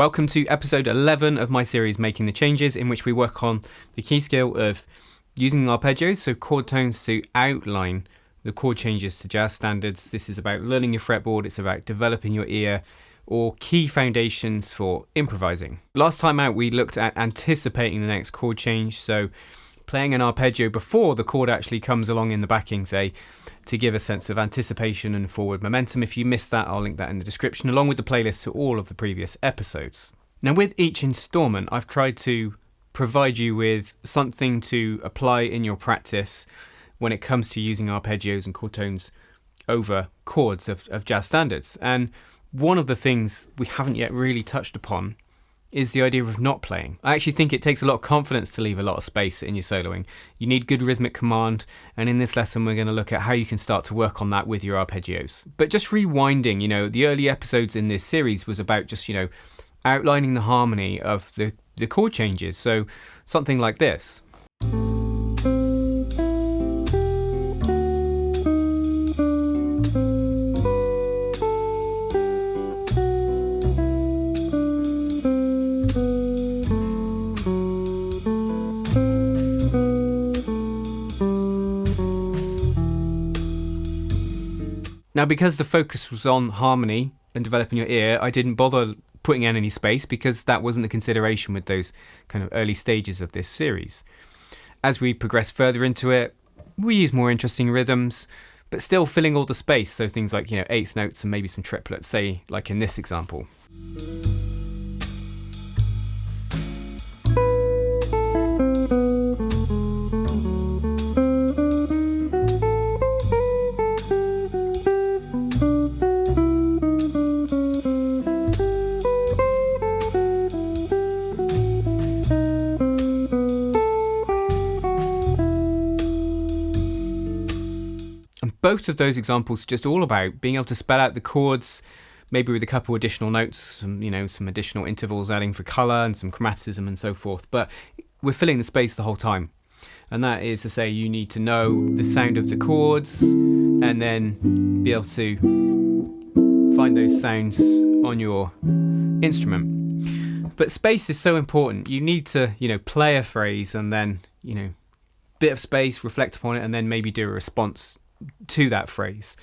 Welcome to episode 11 of my series Making the Changes, in which we work on the key skill of using arpeggios, so chord tones, to outline the chord changes to jazz standards. This is about learning your fretboard, it's about developing your ear, or key foundations for improvising. Last time out we looked at anticipating the next chord change, so playing an arpeggio before the chord actually comes along in the backing, say, to give a sense of anticipation and forward momentum. If you missed that, I'll link that in the description, along with the playlist to all of the previous episodes. Now, with each instalment, I've tried to provide you with something to apply in your practice when it comes to using arpeggios and chord tones over chords of jazz standards. And one of the things we haven't yet really touched upon is the idea of not playing. I actually think it takes a lot of confidence to leave a lot of space in your soloing. You need good rhythmic command, and in this lesson we're going to look at how you can start to work on that with your arpeggios. But just rewinding, the early episodes in this series was about just, outlining the harmony of the chord changes. So something like this. Now, because the focus was on harmony and developing your ear, I didn't bother putting in any space because that wasn't a consideration with those kind of early stages of this series. As we progress further into it, we use more interesting rhythms, but still filling all the space, so things like, eighth notes and maybe some triplets, say, like in this example. Both of those examples are just all about being able to spell out the chords, maybe with a couple additional notes, some additional intervals adding for colour and some chromaticism and so forth. But we're filling the space the whole time. And that is to say, you need to know the sound of the chords and then be able to find those sounds on your instrument. But space is so important. You need to, play a phrase and then, bit of space, reflect upon it, and then maybe do a response to that phrase,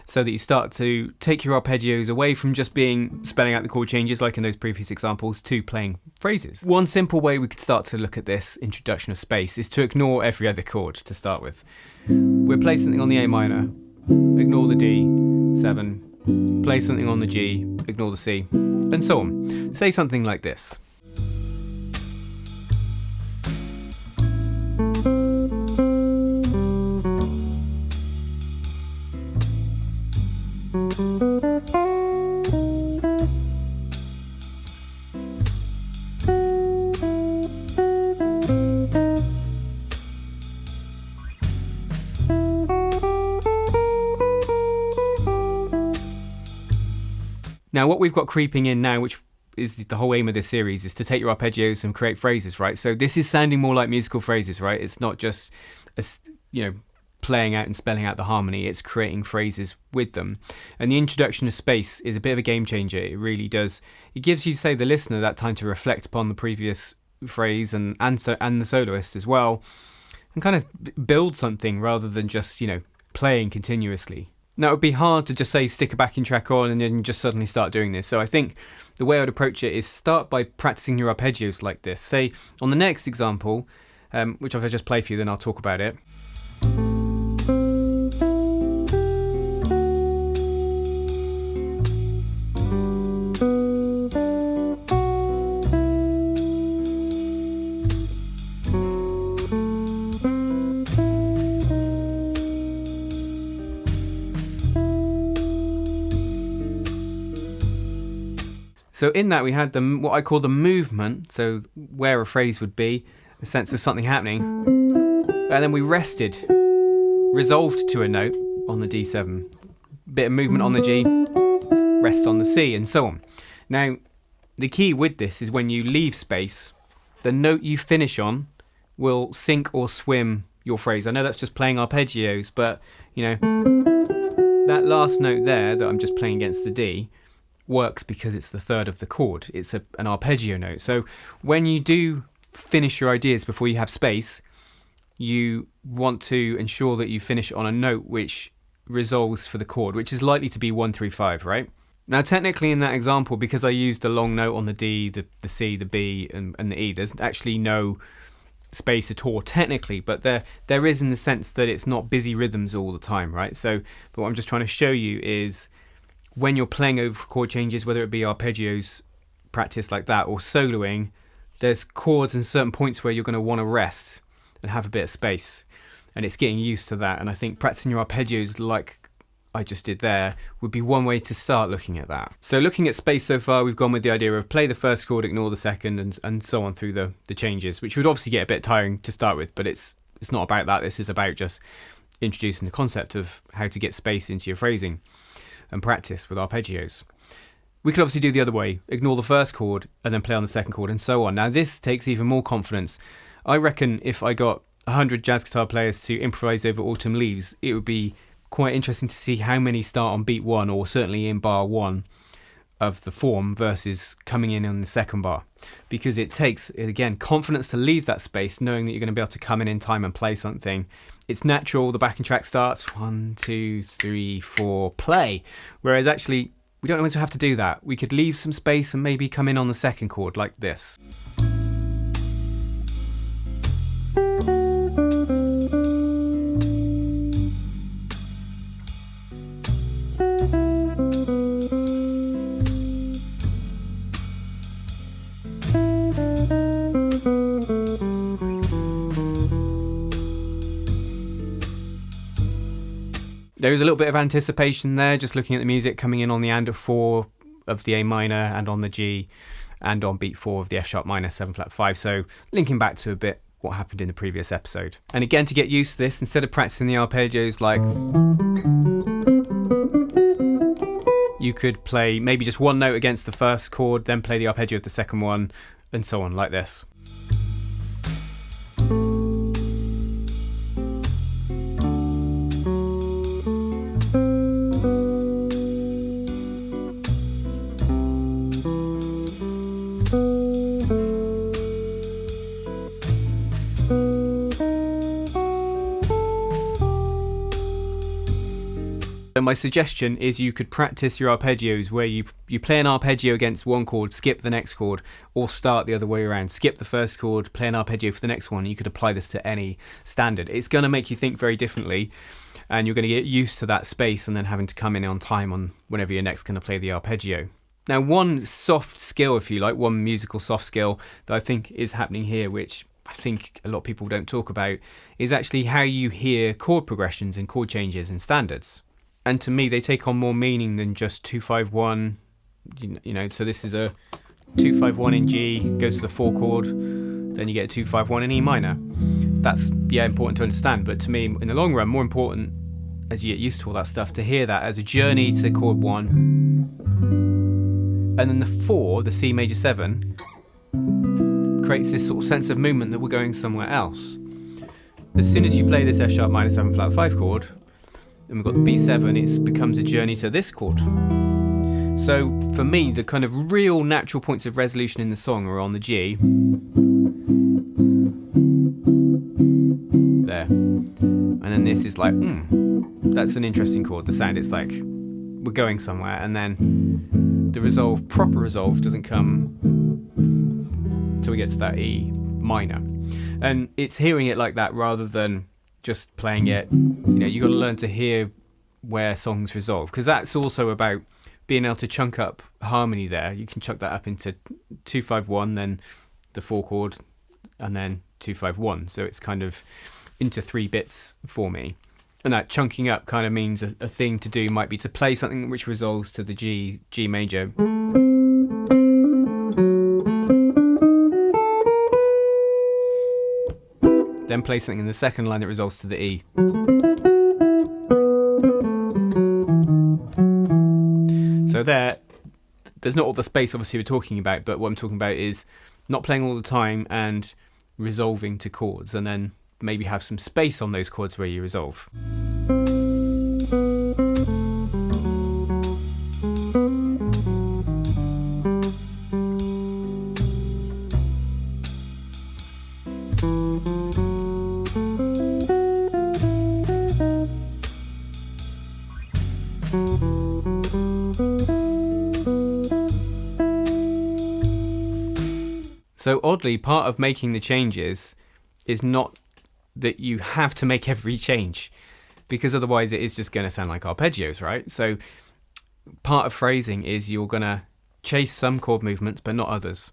so that you start to take your arpeggios away from just spelling out the chord changes like in those previous examples to playing phrases. One simple way we could start to look at this introduction of space is to ignore every other chord to start with. We'll play something on the A minor, ignore the D7, play something on the G, ignore the C, and so on. Say something like this. Now, what we've got creeping in now, which is the whole aim of this series, is to take your arpeggios and create phrases, right? So this is sounding more like musical phrases, right? It's not just, playing out and spelling out the harmony. It's creating phrases with them. And the introduction of space is a bit of a game changer. It really does. It gives you, say, the listener that time to reflect upon the previous phrase and the soloist as well, and kind of build something rather than just, playing continuously. Now, it would be hard to just say stick a backing track on and then just suddenly start doing this. So I think the way I would approach it is start by practicing your arpeggios like this. Say, on the next example, which if I just play for you, then I'll talk about it. So in that we had what I call the movement, so where a phrase would be, a sense of something happening, and then we resolved to a note on the D7, bit of movement on the G, rest on the C, and so on. Now, the key with this is when you leave space, the note you finish on will sink or swim your phrase. I know that's just playing arpeggios, but, that last note there that I'm just playing against the D works because it's the third of the chord. It's an arpeggio note. So when you do finish your ideas before you have space, you want to ensure that you finish on a note which resolves for the chord, which is likely to be 1, 3, 5, right? Now, technically in that example, because I used a long note on the D, the C, the B, and the E, there's actually no space at all technically, but there is in the sense that it's not busy rhythms all the time, right? So, but what I'm just trying to show you is when you're playing over chord changes, whether it be arpeggios, practice like that, or soloing, there's chords and certain points where you're going to want to rest and have a bit of space, and it's getting used to that. And I think practicing your arpeggios like I just did there would be one way to start looking at that. So looking at space so far, we've gone with the idea of play the first chord, ignore the second, and so on through the changes, which would obviously get a bit tiring to start with, but it's not about that. This is about just introducing the concept of how to get space into your phrasing and practice with arpeggios. We could obviously do the other way, ignore the first chord and then play on the second chord and so on. Now this takes even more confidence. I reckon if I got 100 jazz guitar players to improvise over Autumn Leaves, it would be quite interesting to see how many start on beat 1, or certainly in bar 1 of the form, versus coming in on the second bar, because it takes, again, confidence to leave that space, knowing that you're going to be able to come in time and play something. It's natural, the backing track starts 1, 2, 3, 4, play, whereas actually we don't always have to do that. We could leave some space and maybe come in on the second chord like this. There is a little bit of anticipation there, just looking at the music coming in on the and of 4 of the A minor and on the G and on beat 4 of the F sharp minor 7 flat 5. So linking back to a bit what happened in the previous episode. And again, to get used to this, instead of practicing the arpeggios like, you could play maybe just one note against the first chord, then play the arpeggio of the second one, and so on, like this. So my suggestion is you could practice your arpeggios where you play an arpeggio against one chord, skip the next chord, or start the other way around. Skip the first chord, play an arpeggio for the next one. You could apply this to any standard. It's going to make you think very differently, and you're going to get used to that space and then having to come in on time on whenever you're next going to play the arpeggio. Now, one soft skill, if you like, one musical soft skill that I think is happening here, which I think a lot of people don't talk about, is actually how you hear chord progressions and chord changes in standards. And to me, they take on more meaning than just 2-5-1. You know, so this is a 2-5-1 in G, goes to the 4 chord, then you get a 2-5-1 in E minor. That's, important to understand, but to me, in the long run, more important, as you get used to all that stuff, to hear that as a journey to chord 1. And then the 4, the C major 7, creates this sort of sense of movement that we're going somewhere else. As soon as you play this F sharp minor 7 flat 5 chord, and we've got the B7, it becomes a journey to this chord. So for me, the kind of real natural points of resolution in the song are on the G, there, and then this is like, that's an interesting chord, the sound, it's like we're going somewhere, and then the resolve, proper resolve, doesn't come till we get to that E minor. And it's hearing it like that rather than just playing it. You got to learn to hear where songs resolve, because that's also about being able to chunk up harmony there. You can chunk that up into 2-5-1, then the 4 chord, and then 2-5-1. So it's kind of into 3 bits for me. And that chunking up kind of means a thing to do might be to play something which resolves to the G major. Then play something in the second line that resolves to the E. So there's not all the space obviously we're talking about, but what I'm talking about is not playing all the time and resolving to chords, and then maybe have some space on those chords where you resolve. So oddly, part of making the changes is not that you have to make every change, because otherwise it is just going to sound like arpeggios, right? So part of phrasing is you're going to chase some chord movements but not others.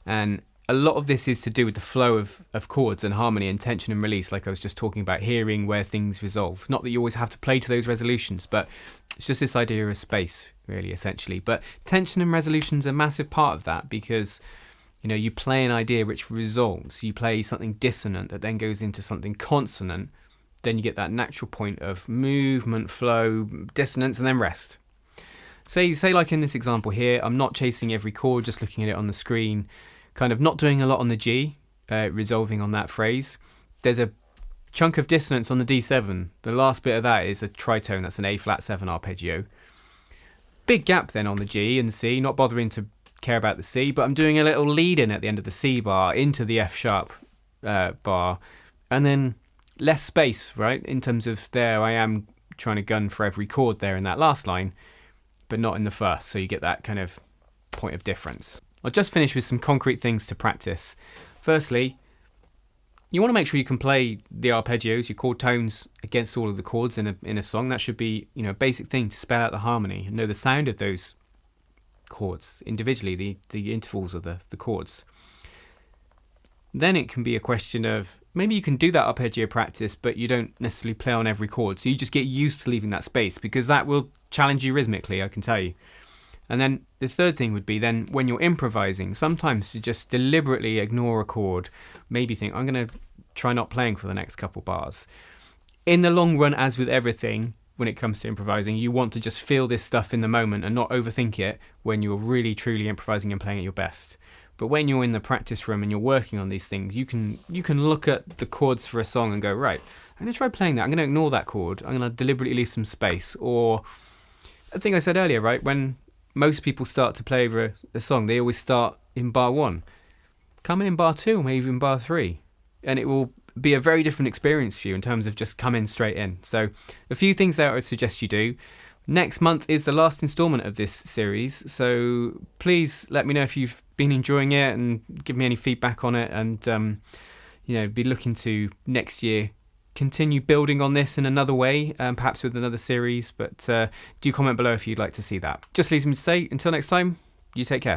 And a lot of this is to do with the flow of chords and harmony and tension and release, like I was just talking about, hearing where things resolve. Not that you always have to play to those resolutions, but it's just this idea of space, really, essentially. But tension and resolution's a massive part of that, because you play an idea which resolves. You play something dissonant that then goes into something consonant. Then you get that natural point of movement, flow, dissonance, and then rest. Say like in this example here, I'm not chasing every chord, just looking at it on the screen, kind of not doing a lot on the G, resolving on that phrase. There's a chunk of dissonance on the D7. The last bit of that is a tritone, that's an A flat 7 arpeggio. Big gap then on the G and the C, not bothering to care about the C, but I'm doing a little lead in at the end of the C bar into the F sharp bar, and then less space, right? In terms of there, I am trying to gun for every chord there in that last line, but not in the first, so you get that kind of point of difference. I'll just finish with some concrete things to practice. Firstly, you want to make sure you can play the arpeggios, your chord tones, against all of the chords in a song. That should be a basic thing to spell out the harmony and know the sound of those chords individually, the intervals of the chords. Then it can be a question of maybe you can do that arpeggio practice, but you don't necessarily play on every chord, so you just get used to leaving that space, because that will challenge you rhythmically, I can tell you. And then the third thing would be then when you're improvising, sometimes to just deliberately ignore a chord, maybe think, I'm going to try not playing for the next couple bars. In the long run, as with everything, when it comes to improvising, you want to just feel this stuff in the moment and not overthink it when you're really truly improvising and playing at your best. But when you're in the practice room and you're working on these things, you can look at the chords for a song and go, right, I'm going to try playing that. I'm going to ignore that chord. I'm going to deliberately leave some space. Or I think I said earlier, right, when most people start to play over a song, they always start in bar 1. Come in bar 2, maybe even bar 3. And it will be a very different experience for you in terms of just coming straight in. So a few things that I would suggest you do. Next month is the last instalment of this series, so please let me know if you've been enjoying it and give me any feedback on it, and be looking to next year continue building on this in another way, perhaps with another series, but do comment below if you'd like to see that. Just leaves me to say, until next time, you take care.